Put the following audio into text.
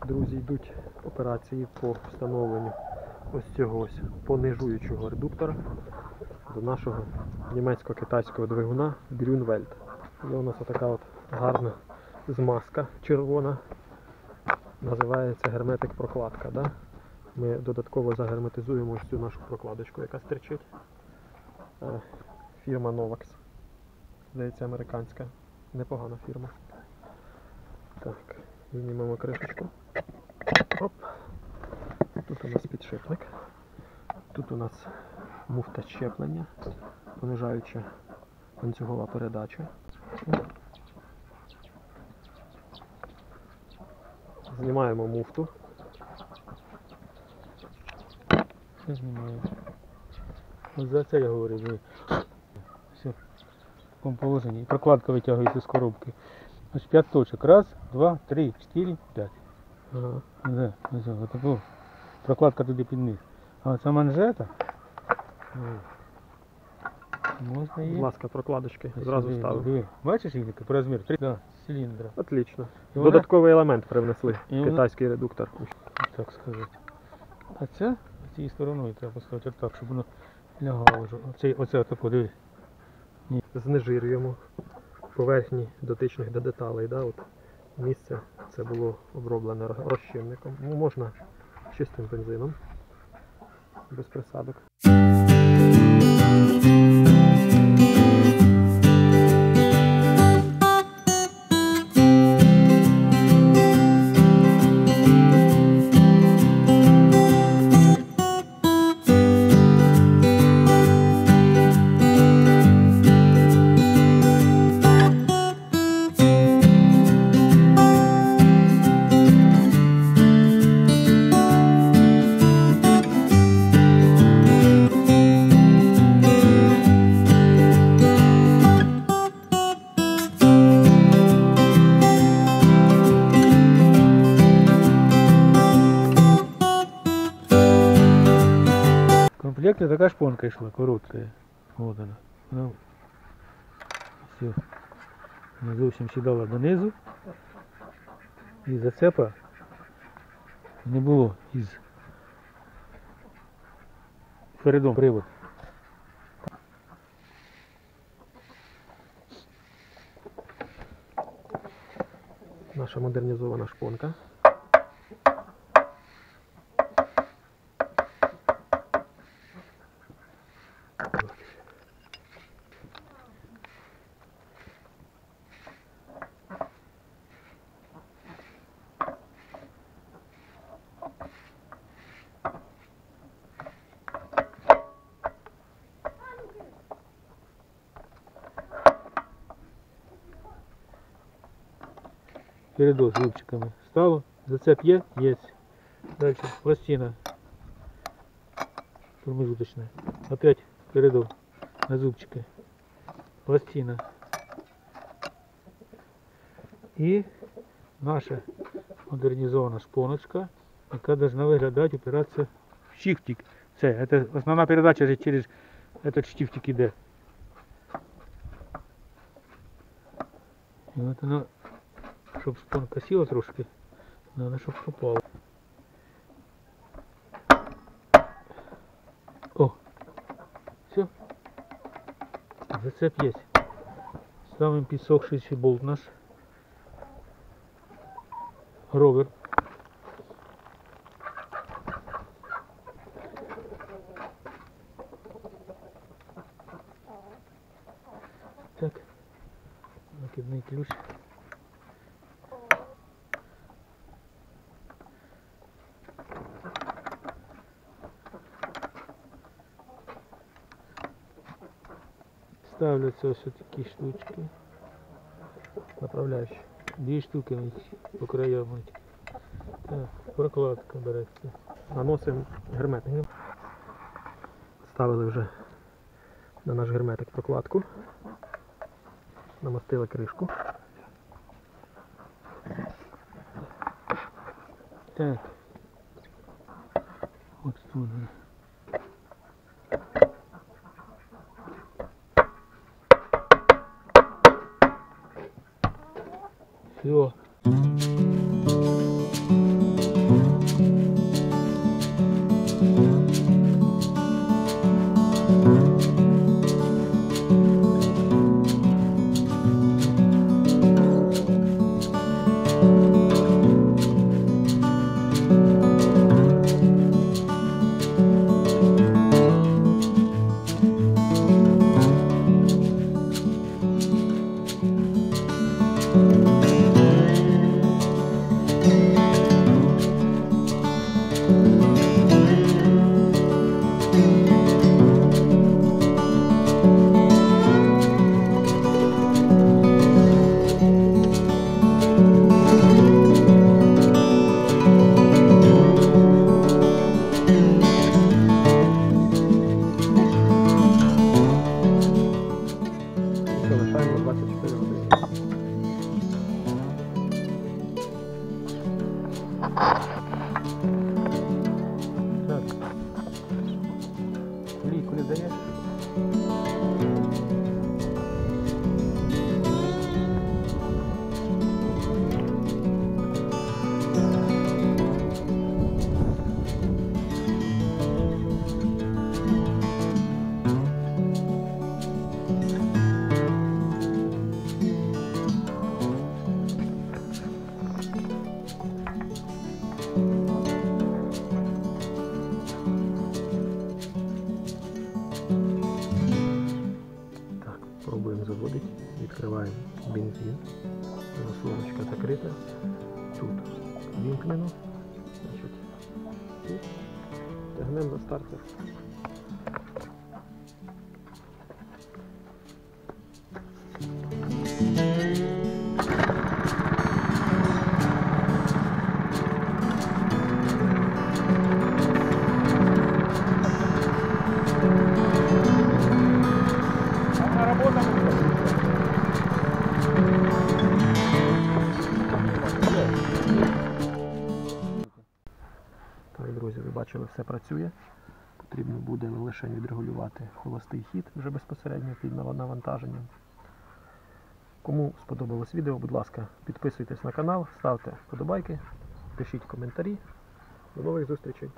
Друзі, йдуть операції по встановленню ось цього ось понижуючого редуктора до нашого німецько-китайського двигуна Grünwald. Є у нас отака от гарна змазка червона, називається герметик-прокладка. Да? Ми додатково загерметизуємо ось цю нашу прокладочку, яка стирчить. Фірма Novax. Здається, американська. Непогана фірма. Так, знімемо кришечку. Оп. Тут у нас підшипник. Тут у нас муфта щеплення, понижаюча ланцюгова передача. Знімаємо муфту. Все знімаю. Ось за це я говорю. Все. В такому положенні. І прокладка витягується з коробки. Ось 5 точок. Раз, 2, 3, 4, 5. Ага. Да, отаку. Прокладка туди під низ. А оця манжета. Можна її. Будь ласка, прокладочки зразу ставимо. Диви. Бачиш їх по розміру? 3 циліндра. Отлично. І вона- Додатковий елемент привнесли. І вона- Китайський редуктор. Так сказати. А ця цією стороною треба поставити отак, щоб воно лягало. Оце отако, диви. Знежирюємо поверхні дотичних до деталей. Да? От місце це було оброблене розчинником. Ну, можна чистим бензином, без присадок. В комплекте така шпонка йшла, короткая. Вот она. Ну, все. Вона зовсім сідала донизу. І зацепа не було із передом привод. Наша модернізована шпонка. Передок з зубчиками стало, зацеп є, є. Далі пластина промежуточная. Опять передок на зубчики. Пластина. І наша модернізована шпоночка, яка должна виглядати, опиратися в штифтик. Це основна передача же через этот штифтик іде. І от воно, щоб шпонка сіла трошки, треба, щоб попало. О! Все. Зацеп є. Ставимо підсохшийся болт наш. Ровер. Так. Накидний ключ. Ставляться ось такі штучки. Направляючи. 2 штуки по краям. Так, прокладка береться. Наносимо герметик. Ставили вже на наш герметик прокладку. Намастили кришку. Так. От тут. Все. Залишаємо 24 години. Так. Кулі даєш? Так, пробуємо заводити. Відкриваємо бензин. Заслоночка закрита. Тут вімкнено. Значить, і тягнемо на стартер. Так, друзі, ви бачили, все працює. Потрібно буде лише відрегулювати холостий хід вже безпосередньо під навантаженням. Кому сподобалось відео, будь ласка, підписуйтесь на канал, ставте вподобайки, пишіть коментарі. До нових зустрічей!